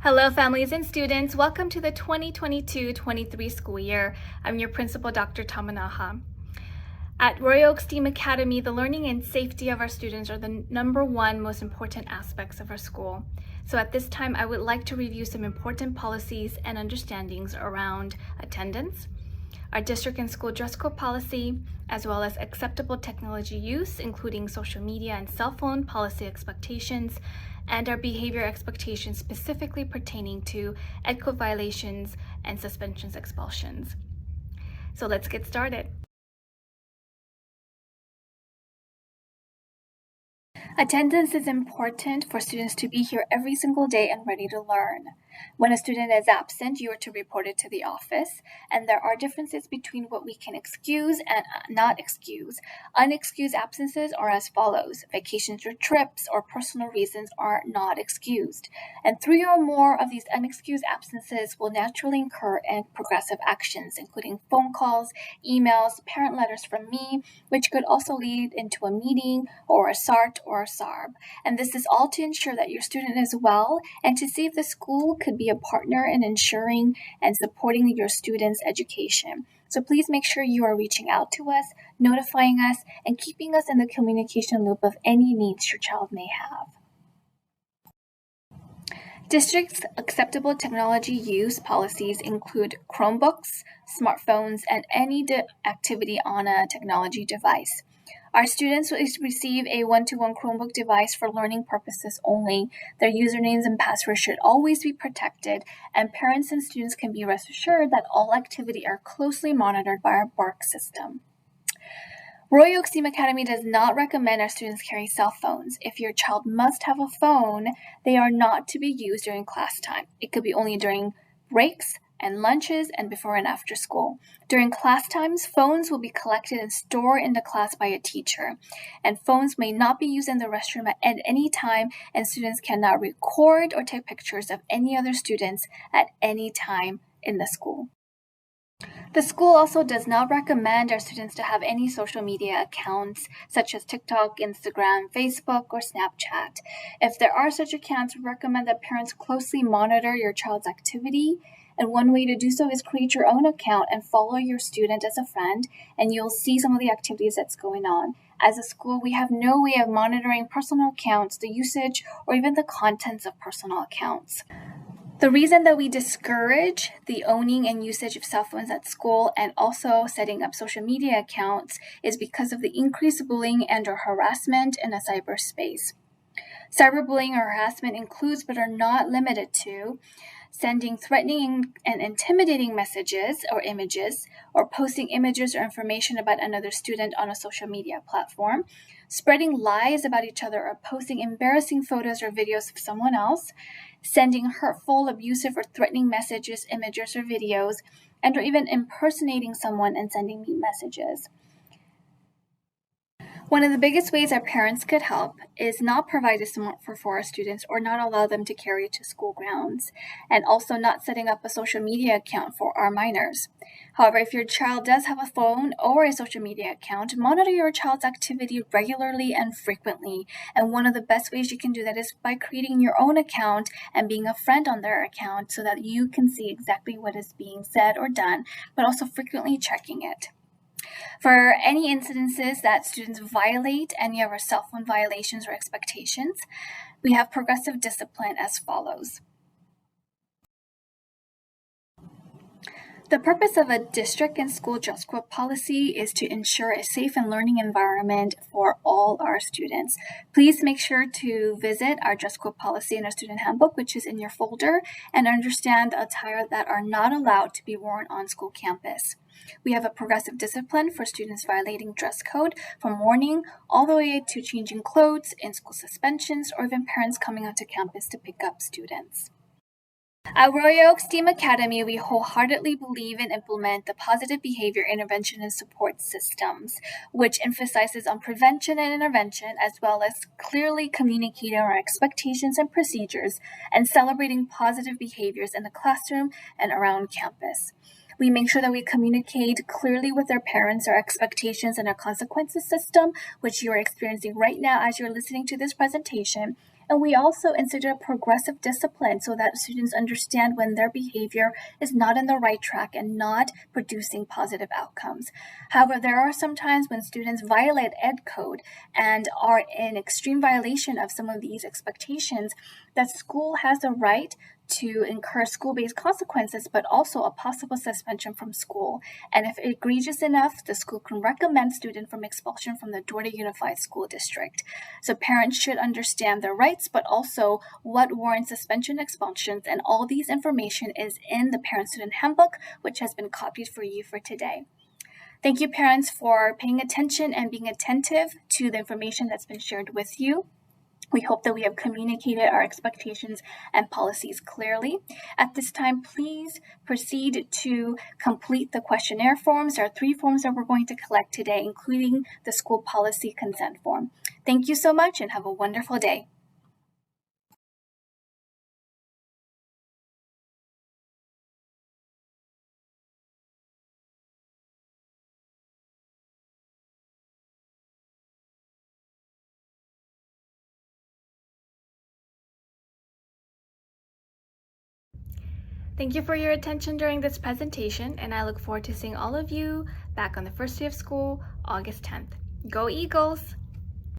Hello, families and students. Welcome to the 2022-23 school year. I'm your principal, Dr. Tamanaha. At Royal Oak STEAM Academy, the learning and safety of our students are the number one most important aspects of our school. So at this time, I would like to review some important policies and understandings around attendance, our district and school dress code policy, as well as acceptable technology use, including social media and cell phone policy expectations, and our behavior expectations specifically pertaining to ed code violations and suspensions, expulsions. So let's get started. Attendance is important for students to be here every single day and ready to learn. When a student is absent, you are to report it to the office, and there are differences between what we can excuse and not excuse. Unexcused absences are as follows: vacations or trips or personal reasons are not excused, and 3 or more of these unexcused absences will naturally incur in progressive actions, including phone calls, emails, parent letters from me, which could also lead into a meeting or a SART or a SARB. And this is all to ensure that your student is well and to see if the school could be a partner in ensuring and supporting your student's education. So please make sure you are reaching out to us, notifying us, and keeping us in the communication loop of any needs your child may have. District's acceptable technology use policies include Chromebooks, smartphones, and any activity on a technology device. Our students will receive a one-to-one Chromebook device for learning purposes only. Their usernames and passwords should always be protected, and parents and students can be rest assured that all activity are closely monitored by our BARC system. Royal Oak STEAM Academy does not recommend our students carry cell phones. If your child must have a phone, they are not to be used during class time. It could be only during breaks and lunches and before and after school. During class times, phones will be collected and stored in the class by a teacher, and phones may not be used in the restroom at any time, and students cannot record or take pictures of any other students at any time in the school. The school also does not recommend our students to have any social media accounts such as TikTok, Instagram, Facebook, or Snapchat. If there are such accounts, we recommend that parents closely monitor your child's activity. And one way to do so is create your own account and follow your student as a friend, and you'll see some of the activities that's going on. As a school, we have no way of monitoring personal accounts, the usage, or even the contents of personal accounts. The reason that we discourage the owning and usage of cell phones at school and also setting up social media accounts is because of the increased bullying and or harassment in a cyberspace. Cyberbullying or harassment includes, but are not limited to, sending threatening and intimidating messages or images, or posting images or information about another student on a social media platform, spreading lies about each other or posting embarrassing photos or videos of someone else, sending hurtful, abusive, or threatening messages, images, or videos, and or even impersonating someone and sending me messages. One of the biggest ways our parents could help is not provide a smartphone for our students or not allow them to carry it to school grounds, and also not setting up a social media account for our minors. However, if your child does have a phone or a social media account, monitor your child's activity regularly and frequently. And one of the best ways you can do that is by creating your own account and being a friend on their account so that you can see exactly what is being said or done, but also frequently checking it. For any incidences that students violate any of our cell phone violations or expectations, we have progressive discipline as follows. The purpose of a district and school dress code policy is to ensure a safe and learning environment for all our students. Please make sure to visit our dress code policy in our student handbook, which is in your folder, and understand the attire that are not allowed to be worn on school campus. We have a progressive discipline for students violating dress code, from warning all the way to changing clothes, in-school suspensions, or even parents coming onto campus to pick up students. At Royal Oak STEAM Academy, we wholeheartedly believe and implement the positive behavior intervention and support systems, which emphasizes on prevention and intervention, as well as clearly communicating our expectations and procedures and celebrating positive behaviors in the classroom and around campus. We make sure that we communicate clearly with our parents our expectations and our consequences system, which you are experiencing right now as you're listening to this presentation. And we also instituted progressive discipline so that students understand when their behavior is not in the right track and not producing positive outcomes. However, there are some times when students violate ed code and are in extreme violation of some of these expectations, that school has the right to incur school-based consequences, but also a possible suspension from school. And if egregious enough, the school can recommend student from expulsion from the Dorda Unified School District. So parents should understand their rights, but also what warrants suspension, expulsions, and all these information is in the Parent-Student Handbook, which has been copied for you for today. Thank you, parents, for paying attention and being attentive to the information that's been shared with you. We hope that we have communicated our expectations and policies clearly. At this time, please proceed to complete the questionnaire forms. There are 3 forms that we're going to collect today, including the school policy consent form. Thank you so much and have a wonderful day. Thank you for your attention during this presentation, and I look forward to seeing all of you back on the first day of school, August 10th. Go Eagles!